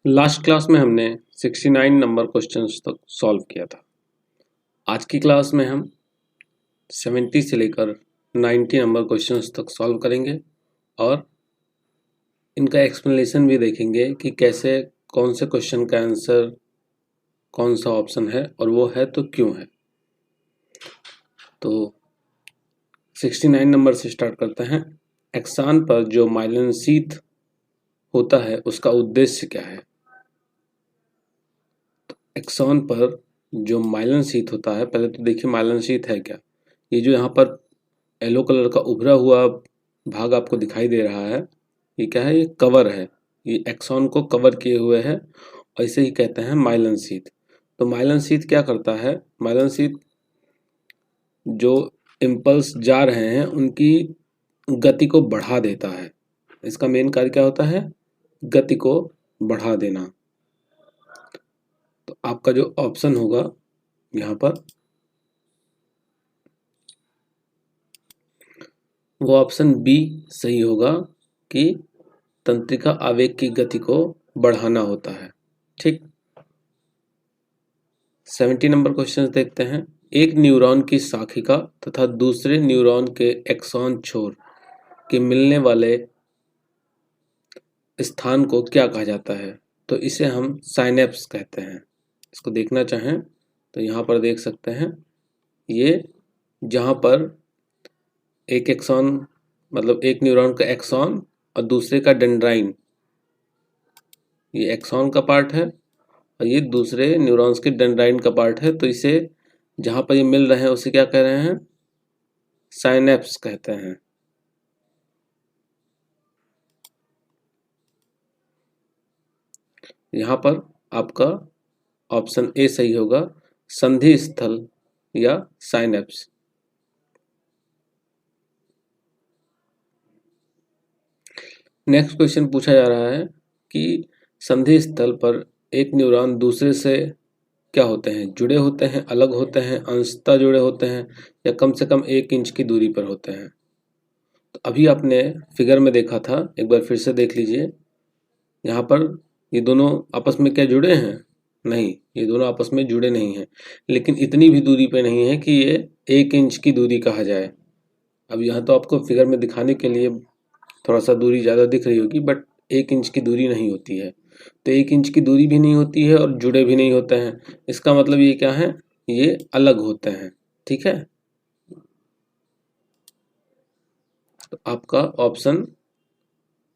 Last class में हमने 69 number questions तक सॉल्व किया था। आज की क्लास में हम 70 से लेकर 90 नंबर क्वेश्चंस तक सॉल्व करेंगे और इनका एक्सप्लेनेशन भी देखेंगे कि कैसे कौन से क्वेश्चन का आंसर कौन सा ऑप्शन है और वो है तो क्यों है। तो 69 नंबर से स्टार्ट करते हैं। एक्सान पर जो माइलन शीथ होता है उसका उद्देश्य क्या है। एक्सॉन पर जो माइलन शीथ होता है, पहले तो देखिए माइलन शीथ है क्या। ये जो यहाँ पर येलो कलर का उभरा हुआ भाग आपको दिखाई दे रहा है, ये क्या है, ये कवर है। ये एक्सॉन को कवर किए हुए है और इसे ही कहते हैं माइलन शीथ। तो माइलन शीथ क्या करता है, माइलन शीथ जो इम्पल्स जा रहे हैं उनकी गति को बढ़ा देता है। इसका मेन कार्य क्या होता है, गति को बढ़ा देना। तो आपका जो ऑप्शन होगा यहाँ पर वो ऑप्शन बी सही होगा कि तंत्रिका आवेग की गति को बढ़ाना होता है। ठीक, 70 नंबर क्वेश्चन देखते हैं। एक न्यूरॉन की शाखिका तथा दूसरे न्यूरॉन के एक्सॉन छोर के मिलने वाले स्थान को क्या कहा जाता है। तो इसे हम साइनेप्स कहते हैं। इसको देखना चाहें तो यहाँ पर देख सकते हैं, ये जहाँ पर एक एक्सॉन मतलब एक न्यूरॉन का एक्सॉन और दूसरे का डेंड्राइन, ये एक्सॉन का पार्ट है और ये दूसरे न्यूरॉन्स के डेंड्राइन का पार्ट है। तो इसे जहाँ पर ये मिल रहे हैं उसे क्या कह रहे हैं, साइनेप्स कहते हैं। यहाँ पर आपका ऑप्शन ए सही होगा, संधि स्थल या साइनेप्स। नेक्स्ट क्वेश्चन पूछा जा रहा है कि संधि स्थल पर एक न्यूरॉन दूसरे से क्या होते हैं, जुड़े होते हैं, अलग होते हैं, अंशतः जुड़े होते हैं या कम से कम 1 इंच की दूरी पर होते हैं। तो अभी आपने फिगर में देखा था, एक बार फिर से देख लीजिए। यहाँ पर ये दोनों आपस में क्या जुड़े हैं, नहीं, ये दोनों आपस में जुड़े नहीं हैं, लेकिन इतनी भी दूरी पे नहीं है कि ये 1 इंच की दूरी कहा जाए। अब यहाँ तो आपको फिगर में दिखाने के लिए थोड़ा सा दूरी ज़्यादा दिख रही होगी, बट 1 इंच की दूरी नहीं होती है। तो 1 इंच की दूरी भी नहीं होती है और जुड़े भी नहीं होते हैं। इसका मतलब ये क्या है, ये अलग होते हैं। ठीक है, तो आपका ऑप्शन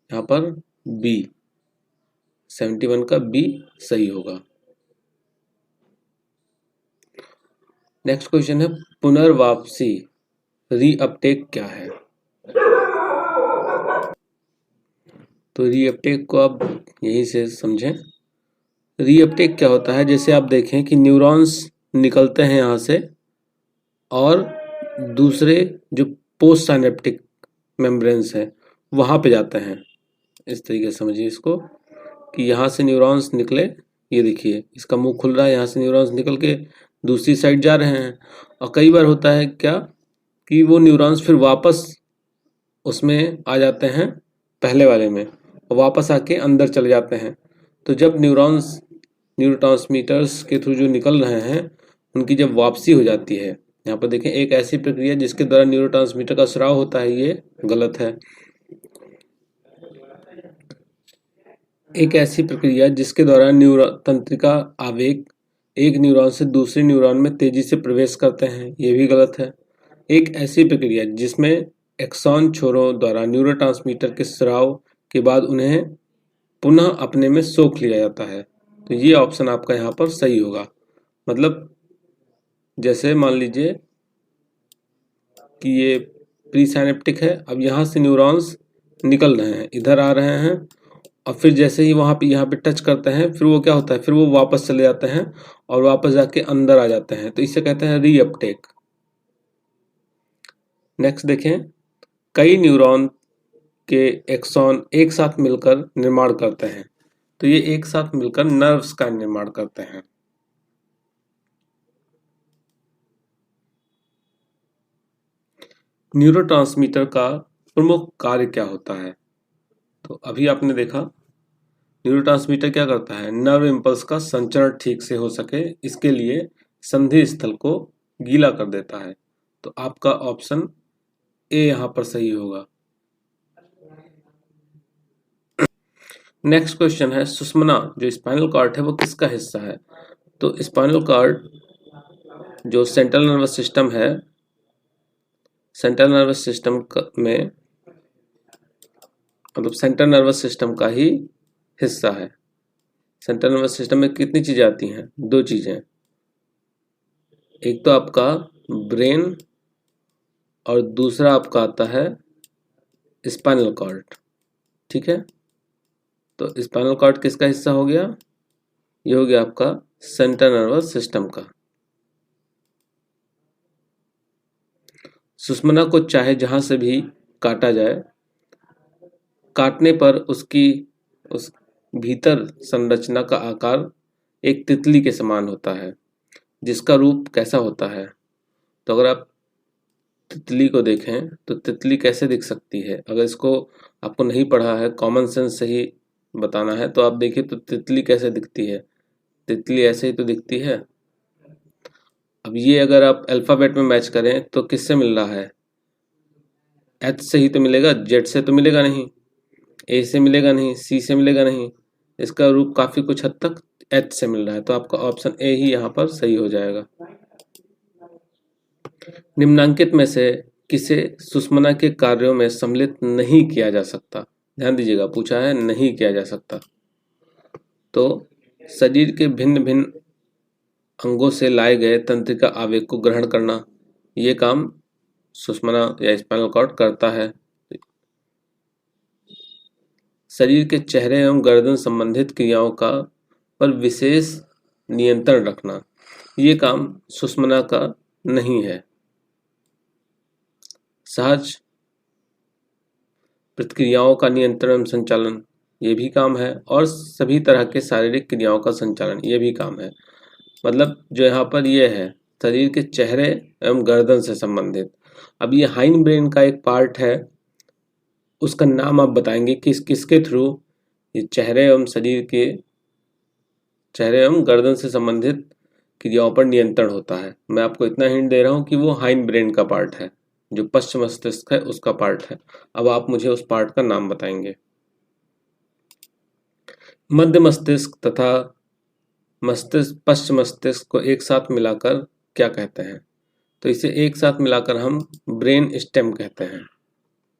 यहाँ पर बी 71 का बी सही होगा। नेक्स्ट क्वेश्चन है, पुनर्वापसी रीअपटेक क्या है। तो रीअपटेक को आप यहीं से समझें। रीअपटेक क्या होता है, जैसे आप देखें कि न्यूरॉन्स निकलते हैं यहाँ से और दूसरे जो पोस्ट साइनेप्टिक मेम्ब्रेन्स है वहाँ पे जाते हैं। इस तरीके से समझिए इसको कि यहाँ से न्यूरॉन्स निकले, ये देखिए इसका मुंह खुल रहा है, यहाँ से न्यूरॉन्स निकल के दूसरी साइड जा रहे हैं। और कई बार होता है क्या कि वो न्यूरॉन्स फिर वापस उसमें आ जाते हैं पहले वाले में और वापस आके अंदर चले जाते हैं। तो जब न्यूरॉन्स न्यूरोट्रांसमीटर्स के थ्रू जो निकल रहे हैं उनकी जब वापसी हो जाती है, यहाँ पर देखें एक ऐसी प्रक्रिया जिसके द्वारा न्यूरोट्रांसमीटर का स्राव होता है, ये गलत है। एक ऐसी प्रक्रिया जिसके द्वारा तंत्रिका आवेग एक न्यूरॉन से दूसरे न्यूरॉन में तेजी से प्रवेश करते हैं, ये भी गलत है। एक ऐसी प्रक्रिया जिसमें एक्सॉन छोरों द्वारा न्यूरोट्रांसमीटर के स्राव के बाद उन्हें पुनः अपने में सोख लिया जाता है। तो ये ऑप्शन आपका यहाँ पर सही होगा। मतलब जैसे मान लीजिए कि ये प्री साइनेप्टिक है, अब यहाँ से न्यूरॉन्स निकल रहे हैं, इधर आ रहे हैं और फिर जैसे ही वहाँ पे यहाँ पे टच करते हैं फिर वो क्या होता है, फिर वो वापस चले जाते हैं और वापस जाके अंदर आ जाते हैं। तो इसे कहते हैं रीअपटेक। नेक्स्ट देखें, कई न्यूरॉन के एक्सॉन एक साथ मिलकर निर्माण करते हैं। तो ये एक साथ मिलकर नर्व्स का निर्माण करते हैं। न्यूरोट्रांसमीटर का प्रमुख कार्य क्या होता है। तो अभी आपने देखा न्यूरोट्रांसमीटर क्या करता है, नर्व इम्पल्स का संचरण ठीक से हो सके इसके लिए संधि स्थल को गीला कर देता है। तो आपका ऑप्शन ए यहाँ पर सही होगा। नेक्स्ट क्वेश्चन है, सुषुम्ना जो स्पाइनल कॉर्ड है वो किसका हिस्सा है? तो स्पाइनल कॉर्ड जो सेंट्रल नर्वस सिस्टम है, सेंट्रल नर्वस सिस्टम में मतलब सेंट्रल नर्वस सिस्टम का ही हिस्सा है। सेंट्रल नर्वस सिस्टम में कितनी चीजें आती हैं? दो चीजें, एक तो आपका ब्रेन और दूसरा आपका आता है स्पाइनल कॉर्ड। ठीक है, तो स्पाइनल कॉर्ड किसका हिस्सा हो गया? ये हो गया आपका सेंट्रल नर्वस सिस्टम का। सुषुम्ना को चाहे जहां से भी काटा जाए, काटने पर उसकी उस भीतर संरचना का आकार एक तितली के समान होता है, जिसका रूप कैसा होता है? तो अगर आप तितली को देखें तो तितली कैसे दिख सकती है? अगर इसको आपको नहीं पढ़ा है, कॉमन सेंस से ही बताना है, तो आप देखिए तो तितली कैसे दिखती है? तितली ऐसे ही तो दिखती है। अब ये अगर आप अल्फ़ाबेट में मैच करें तो किससे मिल रहा है? एच से ही तो मिलेगा, जेड से तो मिलेगा नहीं, ए से मिलेगा नहीं, सी से मिलेगा नहीं। इसका रूप काफ़ी कुछ हद तक एच से मिल रहा है, तो आपका ऑप्शन ए ही यहाँ पर सही हो जाएगा। निम्नांकित में से किसे सुषुम्ना के कार्यों में सम्मिलित नहीं किया जा सकता? ध्यान दीजिएगा, पूछा है नहीं किया जा सकता। तो शरीर के भिन्न भिन्न अंगों से लाए गए तंत्रिका आवेग को ग्रहण करना, ये काम सुषुम्ना या स्पाइनल कॉर्ड करता है। शरीर के चेहरे एवं गर्दन संबंधित क्रियाओं का पर विशेष नियंत्रण रखना, ये काम सुषुम्ना का नहीं है। सहज प्रतिक्रियाओं का नियंत्रण एवं संचालन, ये भी काम है। और सभी तरह के शारीरिक क्रियाओं का संचालन, ये भी काम है। मतलब जो यहाँ पर ये है शरीर के चेहरे एवं गर्दन से संबंधित। अब ये हाइंड ब्रेन का एक पार्ट है, उसका नाम आप बताएंगे किसके थ्रू ये चेहरे एवं चेहरे एवं गर्दन से संबंधित क्रियाओं पर नियंत्रण होता है। मैं आपको इतना हिंट दे रहा हूँ कि वो हाइंड ब्रेन का पार्ट है, जो पश्च मस्तिष्क है उसका पार्ट है। अब आप मुझे उस पार्ट का नाम बताएंगे। मध्य मस्तिष्क तथा पश्च मस्तिष्क को एक साथ मिलाकर क्या कहते हैं? तो इसे एक साथ मिलाकर हम ब्रेन स्टेम कहते हैं।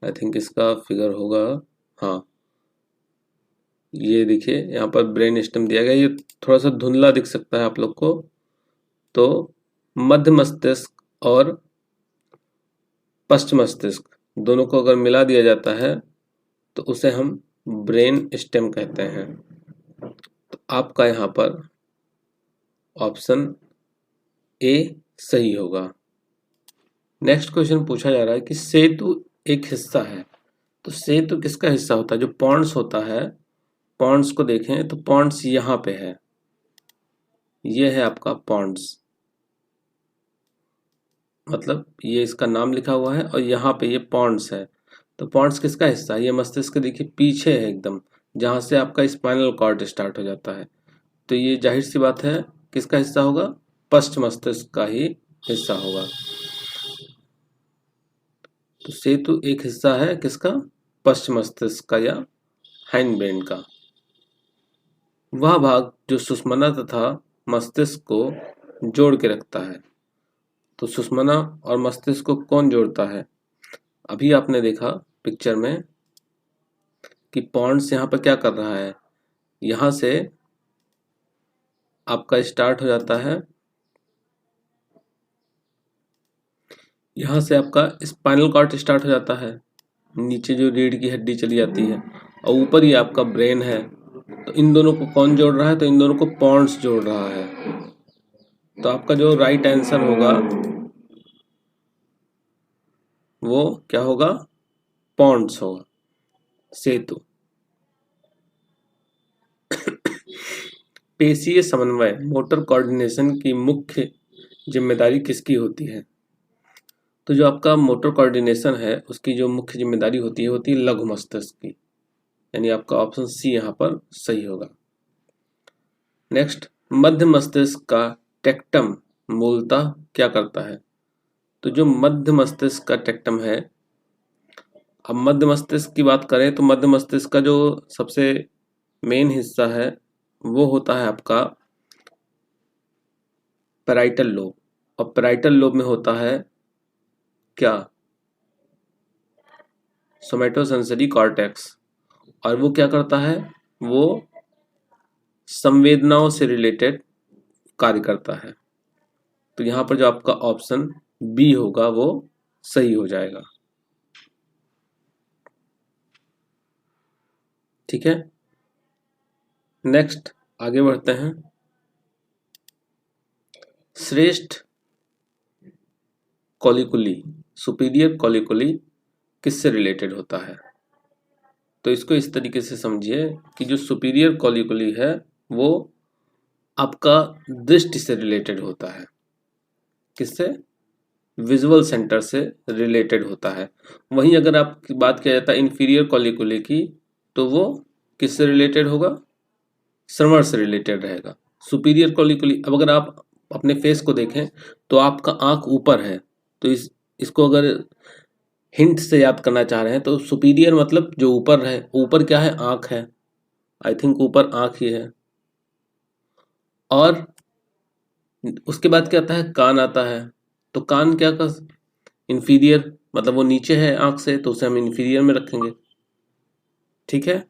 आई थिंक इसका फिगर होगा, हाँ ये देखिए यहाँ पर ब्रेन स्टेम दिया गया। ये थोड़ा सा धुंधला दिख सकता है आप लोग को। तो मध्य मस्तिष्क और पश्च मस्तिष्क दोनों को अगर मिला दिया जाता है तो उसे हम ब्रेन स्टेम कहते हैं। तो आपका यहाँ पर ऑप्शन ए सही होगा। नेक्स्ट क्वेश्चन पूछा जा रहा है कि सेतु एक हिस्सा है, तो सेतु किसका हिस्सा होता है? जो पॉन्ड्स होता है, पॉन्ड्स को देखें तो पॉन्ड्स यहाँ पे है, ये है आपका पॉन्ड्स, मतलब ये इसका नाम लिखा हुआ है और यहाँ पे ये पॉन्ड्स है। तो पॉन्ड्स किसका हिस्सा है? ये मस्तिष्क देखिए पीछे है एकदम, जहाँ से आपका स्पाइनल कॉर्ड स्टार्ट हो जाता है। तो ये जाहिर सी बात है किसका हिस्सा होगा? पश्च मस्तिष्क का ही हिस्सा होगा। तो सेतु एक हिस्सा है किसका? पश्च मस्तिष्क का या हाइंड ब्रेन का। वह भाग जो सुषुम्ना तथा मस्तिष्क को जोड़ के रखता है। तो सुषुम्ना और मस्तिष्क को कौन जोड़ता है? अभी आपने देखा पिक्चर में कि पॉन्ड्स यहाँ पर क्या कर रहा है, यहाँ से आपका स्टार्ट हो जाता है, यहाँ से आपका स्पाइनल कॉर्ड स्टार्ट हो जाता है, नीचे जो रीढ़ की हड्डी चली जाती है और ऊपर ही आपका ब्रेन है। तो इन दोनों को कौन जोड़ रहा है? तो इन दोनों को पॉन्ड्स जोड़ रहा है। तो आपका जो राइट आंसर होगा वो क्या होगा? पॉन्ड्स होगा, सेतु। पेशीय समन्वय मोटर कोऑर्डिनेशन की मुख्य जिम्मेदारी किसकी होती है? तो जो आपका मोटर कोऑर्डिनेशन है उसकी जो मुख्य जिम्मेदारी होती है लघु मस्तिष्क की, यानी आपका ऑप्शन सी यहाँ पर सही होगा। नेक्स्ट, मध्य मस्तिष्क का टेक्टम मूलतः क्या करता है? तो जो मध्य मस्तिष्क का टेक्टम है, अब मध्य मस्तिष्क की बात करें तो मध्य मस्तिष्क का जो सबसे मेन हिस्सा है वो होता है आपका पैराइटल लोब, और पैराइटल लोब में होता है क्या? Somatosensory cortex. और वो क्या करता है? वो संवेदनाओं से रिलेटेड कार्य करता है। तो यहाँ पर जो आपका ऑप्शन बी होगा वो सही हो जाएगा। ठीक है, नेक्स्ट आगे बढ़ते हैं। श्रेष्ठ कॉलिकुली, सुपीरियर कॉलिकुली किससे रिलेटेड होता है? तो इसको इस तरीके से समझिए कि जो सुपीरियर कॉलिकुली है वो आपका दृष्टि से रिलेटेड होता है। किससे? विजुअल सेंटर से रिलेटेड होता है। वहीं अगर आपकी बात किया जाता है इंफीरियर कॉलिकुली की, तो वो किससे रिलेटेड होगा? श्रवण से रिलेटेड रहेगा। सुपीरियर कॉलिकुली, अब अगर आप अपने फेस को देखें तो आपका आंख ऊपर है, तो इसको अगर हिंट से याद करना चाह रहे हैं तो सुपीरियर मतलब जो ऊपर है, ऊपर क्या है? आंख है। आई थिंक ऊपर आंख ही है। और उसके बाद क्या आता है? कान आता है। तो कान क्या का इंफीरियर मतलब वो नीचे है आंख से, तो उसे हम इंफीरियर में रखेंगे। ठीक है,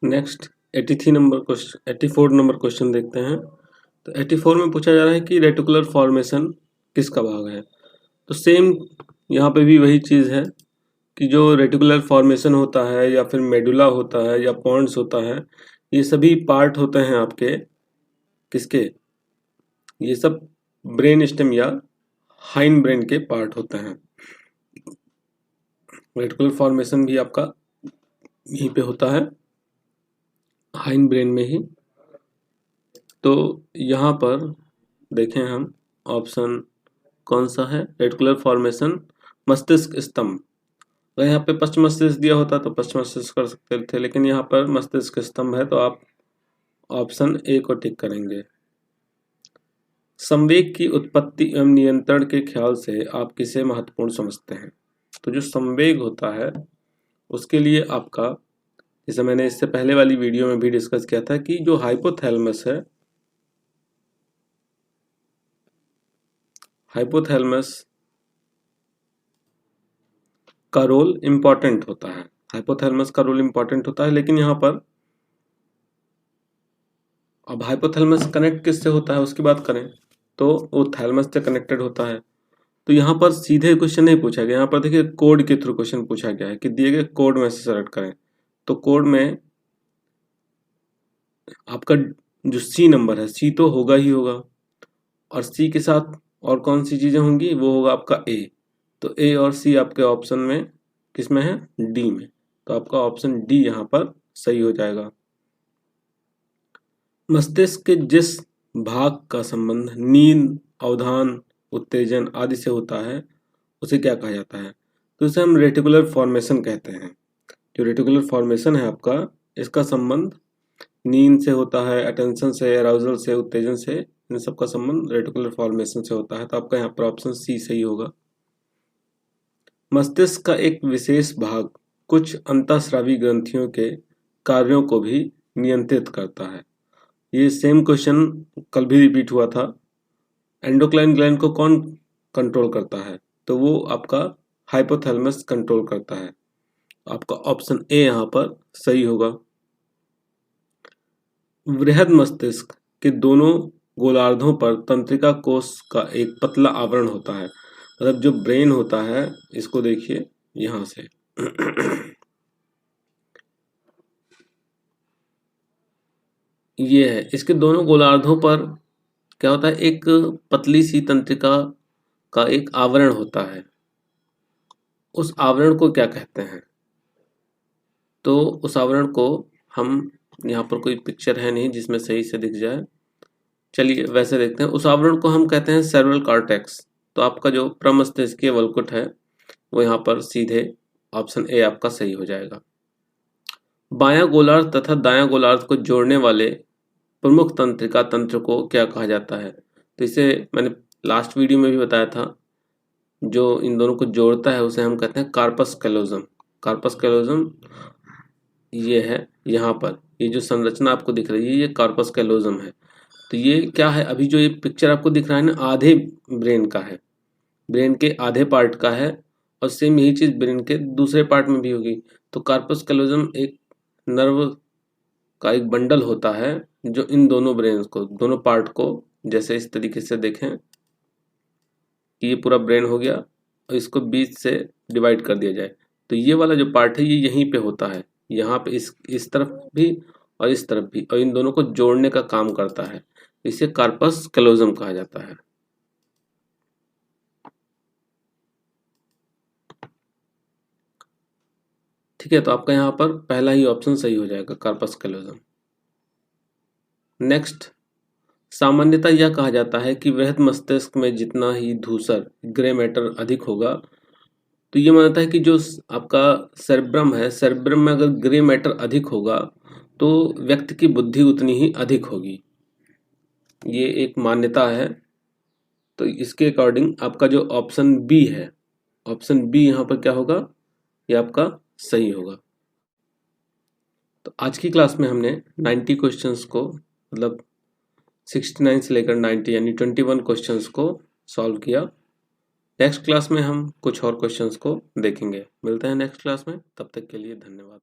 नेक्स्ट 84 नंबर क्वेश्चन देखते हैं। तो 84 में पूछा जा रहा है कि रेटिकुलर फॉर्मेशन किसका भाग है? तो सेम यहाँ पे भी वही चीज़ है कि जो रेटिकुलर फॉर्मेशन होता है या फिर मेडुला होता है या पॉन्ड्स होता है, ये सभी पार्ट होते हैं आपके किसके? ये सब ब्रेन स्टेम या हाइंड ब्रेन के पार्ट होते हैं। रेटिकुलर फॉर्मेशन भी आपका यहीं पे होता है, हाइंड ब्रेन में ही। तो यहाँ पर देखें हम ऑप्शन कौन सा है? रेटिकुलर फॉर्मेशन मस्तिष्क स्तंभ। अगर यहाँ पे पश्च मस्तिष्क दिया होता तो पश्च मस्तिष्क कर सकते थे, लेकिन यहाँ पर मस्तिष्क स्तंभ है तो आप ऑप्शन ए को टिक करेंगे। संवेग की उत्पत्ति एवं नियंत्रण के ख्याल से आप किसे महत्वपूर्ण समझते हैं? तो जो संवेग होता है उसके लिए आपका, जैसे मैंने इससे पहले वाली वीडियो में भी डिस्कस किया था कि जो हाइपोथैलेमस है, हाइपोथैलेमस का रोल इंपॉर्टेंट होता है। हाइपोथैलेमस का रोल इंपॉर्टेंट होता है, लेकिन यहाँ पर अब हाइपोथैलेमस कनेक्ट किससे होता है उसकी बात करें तो वो थैलेमस से कनेक्टेड होता है। तो यहाँ पर सीधे क्वेश्चन नहीं पूछा गया, यहाँ पर देखिए कोड के थ्रू क्वेश्चन पूछा गया है कि दिए गए कोड में से सेलेक्ट करें। तो कोड में आपका जो सी नंबर है, सी तो होगा ही होगा, और सी के साथ और कौन सी चीजें होंगी? वो होगा आपका ए। तो ए और सी आपके ऑप्शन में किस में है? डी में। तो आपका ऑप्शन डी यहाँ पर सही हो जाएगा। मस्तिष्क के जिस भाग का संबंध नींद, अवधान, उत्तेजन आदि से होता है उसे क्या कहा जाता है? तो इसे हम रेटिकुलर फॉर्मेशन कहते हैं। जो रेटिकुलर फॉर्मेशन है आपका, इसका संबंध नींद से होता है, अटेंशन से, अराउजल से, उत्तेजन से, इन सब का संबंध रेटिकुलर फॉर्मेशन से होता है। तो आपका यहाँ पर ऑप्शन सी सही होगा। मस्तिष्क का एक विशेष भाग कुछ अंतःस्रावी ग्रंथियों के कार्यों को भी नियंत्रित करता है। ये सेम क्वेश्चन कल भी रिपीट हुआ था। एंडोक्राइन ग्लैंड को कौन कंट्रोल करता है? तो वो आपका हाइपोथैलेमस कंट्रोल करता है। आपका ऑप्शन ए यहाँ पर सही होगा। वृहद मस्तिष्क के दोनों गोलार्धों पर तंत्रिका कोश का एक पतला आवरण होता है। मतलब जो ब्रेन होता है, इसको देखिए यहाँ से ये है, इसके दोनों गोलार्धों पर क्या होता है? एक पतली सी तंत्रिका का एक आवरण होता है। उस आवरण को क्या कहते हैं? तो उस आवरण को हम, यहाँ पर कोई पिक्चर है नहीं जिसमें सही से दिख जाए, चलिए वैसे देखते हैं। उस आवरण को हम कहते हैं सेरेब्रल कॉर्टेक्स। तो आपका जो प्रमस्तिष्कीय वल्कुट है वो यहाँ पर सीधे ऑप्शन ए आपका सही हो जाएगा। बायां गोलार्ध तथा दायां गोलार्ध को जोड़ने वाले प्रमुख तंत्रिका तंत्र को क्या कहा जाता है? तो इसे मैंने लास्ट वीडियो में भी बताया था, जो इन दोनों को जोड़ता है उसे हम कहते हैं कार्पस कैलोजम। कार्पस कैलोजम ये है, यहाँ पर ये जो संरचना आपको दिख रही है ये कार्पस कैलोजम है। तो ये क्या है, अभी जो ये पिक्चर आपको दिख रहा है ना, आधे ब्रेन का है, ब्रेन के आधे पार्ट का है, और सेम यही चीज ब्रेन के दूसरे पार्ट में भी होगी। तो कार्पस कैलोजम एक नर्व का एक बंडल होता है जो इन दोनों ब्रेन को, दोनों पार्ट को, जैसे इस तरीके से देखें कि ये पूरा ब्रेन हो गया और इसको बीच से डिवाइड कर दिया जाए, तो ये वाला जो पार्ट है ये यहीं पे होता है, यहाँ पे इस तरफ भी और इस तरफ भी, और इन दोनों को जोड़ने का काम करता है। इसे कार्पस कैलोजम कहा जाता है। ठीक है, तो आपका यहाँ पर पहला ही ऑप्शन सही हो जाएगा, कार्पस कैलोजम। नेक्स्ट, सामान्यतः यह कहा जाता है कि वृहद मस्तिष्क में जितना ही धूसर ग्रे मैटर अधिक होगा, तो ये मानता है कि जो आपका सेरेब्रम है, सेरेब्रम में अगर ग्रे मैटर अधिक होगा तो व्यक्ति की बुद्धि उतनी ही अधिक होगी। ये एक मान्यता है। तो इसके अकॉर्डिंग आपका जो ऑप्शन बी है, ऑप्शन बी यहाँ पर क्या होगा, ये आपका सही होगा। तो आज की क्लास में हमने 90 क्वेश्चंस को, मतलब 69 से लेकर 90 यानी 21 क्वेश्चंस को सॉल्व किया। नेक्स्ट क्लास में हम कुछ और क्वेश्चंस को देखेंगे। मिलते हैं नेक्स्ट क्लास में, तब तक के लिए धन्यवाद।